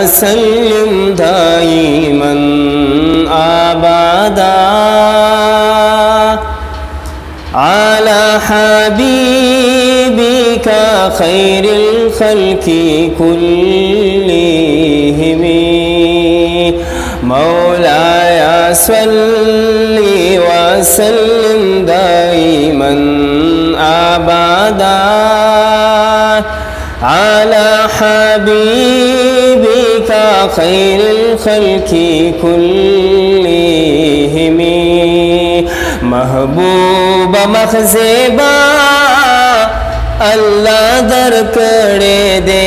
वसल्लिम दाइमन आबादा अला हबीबिका खैरिल खल्की कुल्लिहिम मौलाया सल्ली वसल्लिम दाइमन आबादा अला हबीबिका खैरिल खल्की कुल्लिहिम महबूब मखज़ेबा अल्लाह दर करे दे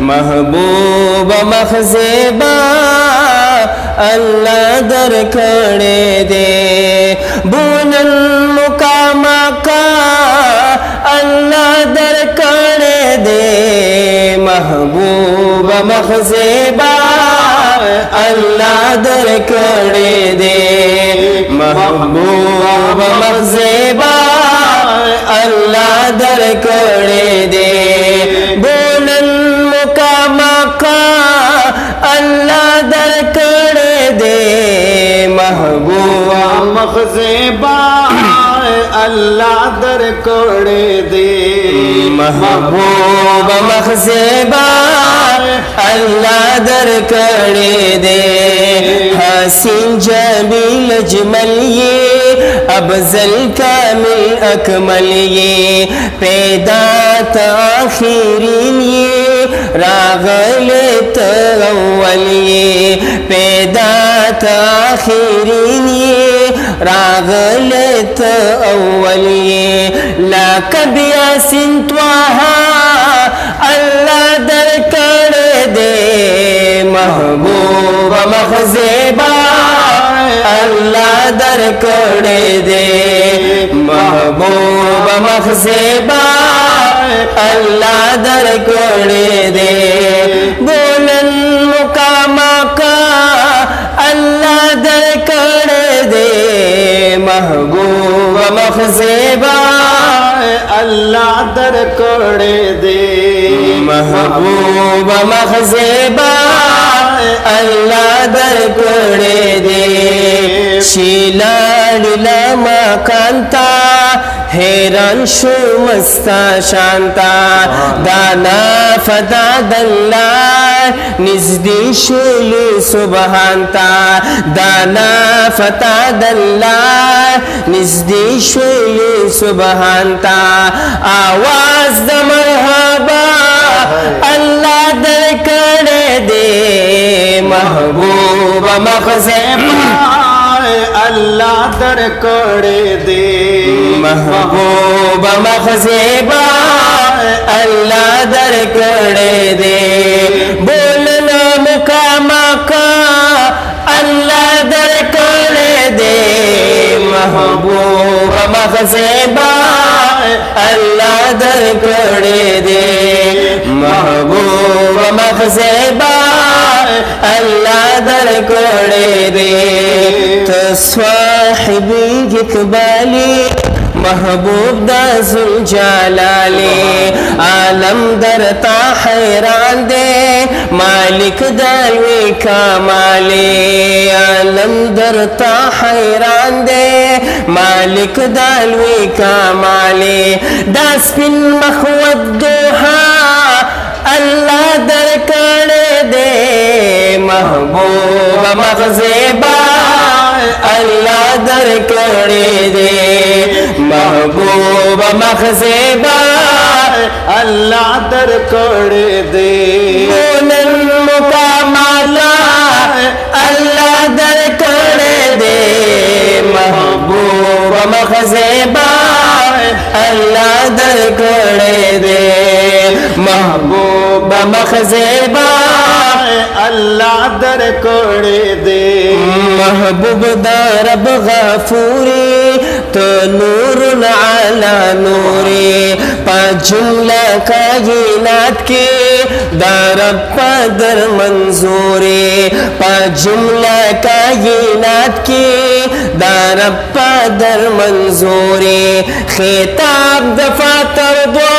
महबूब मखज़ेबा अल्लाह दर करे दे बुनल मुकामा का अल्लाह दर करे दे महबूब मखज़ेबा अल्लाह दर करे दे महबूब मखज़ेबा अल्लाह दर करे दे बोलन मुकामा का अल्लाह दर करे दे महबूब मखज़ेबा अल्लाह दर करे दे महबूब मखज़ेबा अल्लाह दर करे दे हसीन जमील अजमल ये अफज़ल कामिल अकमल ये पैदा ताखिरीन ये रागल तअव्वल ये पैदा ताखिरीन ये रागल तअव्वल ये लाकब यासीन त्वाहा अल्लाह दर करे दे महबूब मखज़ेबा अल्लाह दर करे दे महबूब मखज़ेबा अल्लाह दर करे दे बोलन मुकामा का अल्लाह दर करे दे महबूब मखज़ेबा अल्लाह दर करे दे महबूब मखज़ेबा अल्लाह दर करे दे शीला लीला माकांता हैरान शो मस्ता शांता दाना फदा दल्ला निज़दी शुली सुबहानता दाना फता दल्ला निज़दी शुली सुबहानता आवाज द मरहबा अल्लाह दर करे दे महबूब मखज़ेबा अल्लाह दर करे दे महबूब मखज़ेबा अल्लाह दर करे दे बोलना मुकामा का अल्लाह दर करे दे महबूब मखज़ेबा अल्लाह दर करे दे महबूब मखज़ेबा अल्लाह दर करे दे तो स्वाहिबी इक़बाली महबूब दाजुल जालाले आलम दरता हैरान दे मालिक दालवे कामाले आलम दरता हैरान दे मालिक दालवे कामाले दास्पिन मखवत दोहा अल्लाह दर करे दे महबूब मखज़ेबा अल्लाह दर करे दे महबूब मखज़ेबा अल्लाह दर करे दे बोलन मुकामाला अल्लाह दर करे दे महबूब मखज़ेबा अल्लाह दर करे दे महबूब मखज़ेबा अल्लाह दर करे दे महबूब दारब गफूरी तो नूर अला नूरे पाँच जुमला कायनात के दारब पदर मंजूरे पाँच जुमला कायनात के दारब पदर मंजूरे खिताब दफा तर दो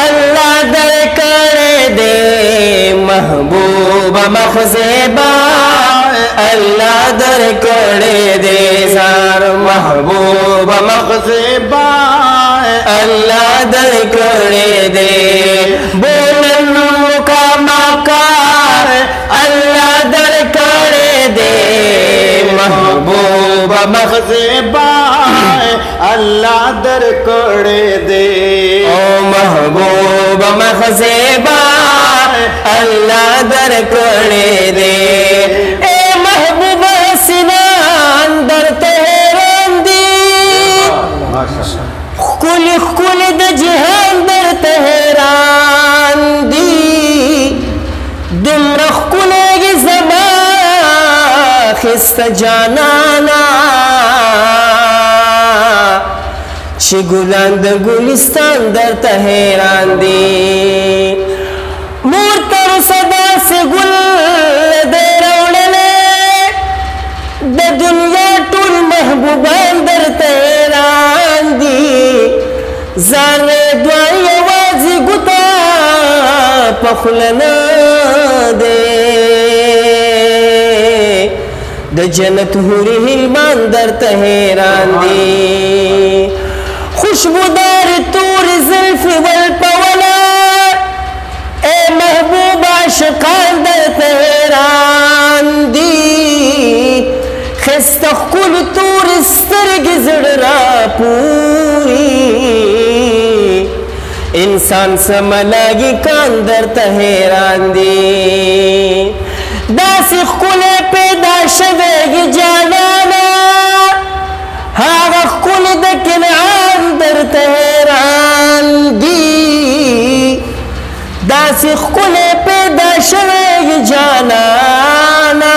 अल्लाह दर करे दे महबूब मखजेबा अल्लाह दर कड़े दे सार महबूब मखजेबा अल्लाह दर कड़े दे बोलन का मकार अल्लाह दर कड़े दे महबूब मखजेबा अल्लाह दर कड़े दे ओ महबूब मखजेबा अल्लाह दर कड़े दे ए महबूब सिना अंदर तेहरान दी कुल कुल द जहान दर तेहरान दी दुमरख कुलेगी ज़बा खिस्त जानाना गुलान दर गुलिस्तान दर तहेरान दी मूर्तर सदा से गुल दे रौड़ले द दुनिया टूल महबूबान दर तहेरान दी जारे द्वाई आवाज़ी गुता पखलना दे द जन्नत हुरी हिलमान दर तहेरान दी खुशबूदार तूर ज़ुल्फ़ वल पवला ए महबूबा शिकान दर तहेरान दी खिस्तख कुल तूर स्तरग ज़ड़ा पूरी इंसान समलागी कान दर तहेरान दी दासिख कुले पैदा शवेगी जानाना हागा कुल दकिन दर तहेरान दी दासिख कुले पैदा शवेगी जानाना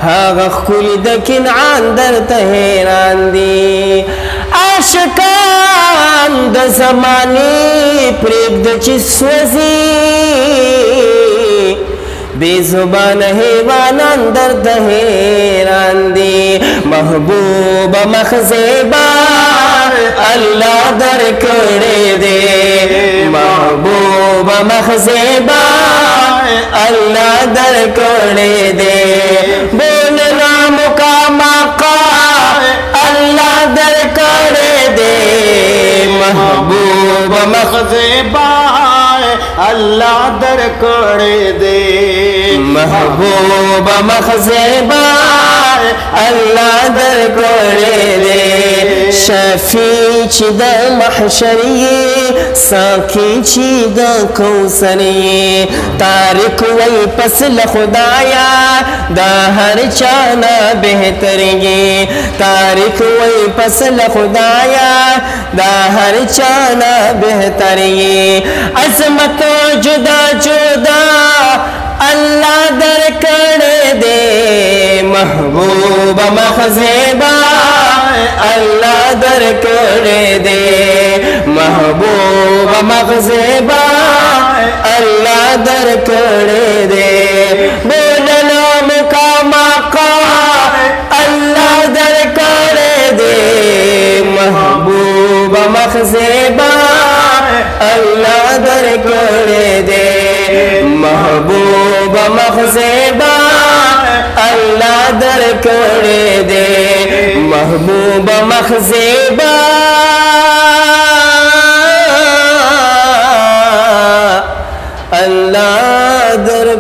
हागा कुल दकिन दर तहेरान दी आशिकान द ज़माने प्रेग्द चिस्वजी बेजुबान हैवान अंदर तहेरान दी महबूब मखजेबा अल्लाह दर कड़े दे महबूब मखजेबा अल्लाह दर कड़े दे बोलना मुकामा का अल्लाह दर कड़े दे महबूब मखजेबा अल्लाह दर कड़े दे महबूब मखजेबा अल्लाह दर कड़े दे शफी चिद महशरिये साखी चिद कौसरिये तारिक वही पसल खुदाया दा हर चाना बेहतरिये तारिक वही पसल खुदाया दा हर चाना बेहतरिये अजमत जुदा जुदा अल्लाह दर कड़े दे महबूब मखजेबा अल्लाह दर कड़े दे महबूब मखजेबा अल्लाह दर कड़े दे बोलना मुकामा का अल्लाह दर कड़े दे महबूब मखजेबा अल्लाह दर कड़े दे महबूब मखजेबा अल्लाह दर कड़े दे महबूब मखजेबा अल्लाह दर